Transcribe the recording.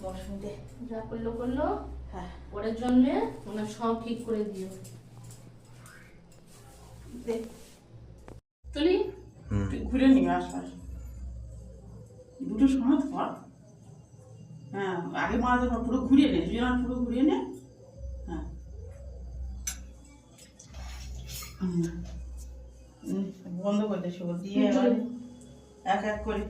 মৌসুমিতে যা করলো করলো, হ্যাঁ ওর জন্য ওনার সব ঠিক করে দিও। দে তুলি তুই ঘুরে নিয়ে আশপাশ দুটো সময় কর। হ্যাঁ আগে মাছ পুরো ঘুরিয়ে নে, দুজন পুরো ঘুরিয়ে নে। হ্যাঁ বন্ধ করে দে, সেগুলো দিয়ে এবার এক এক করে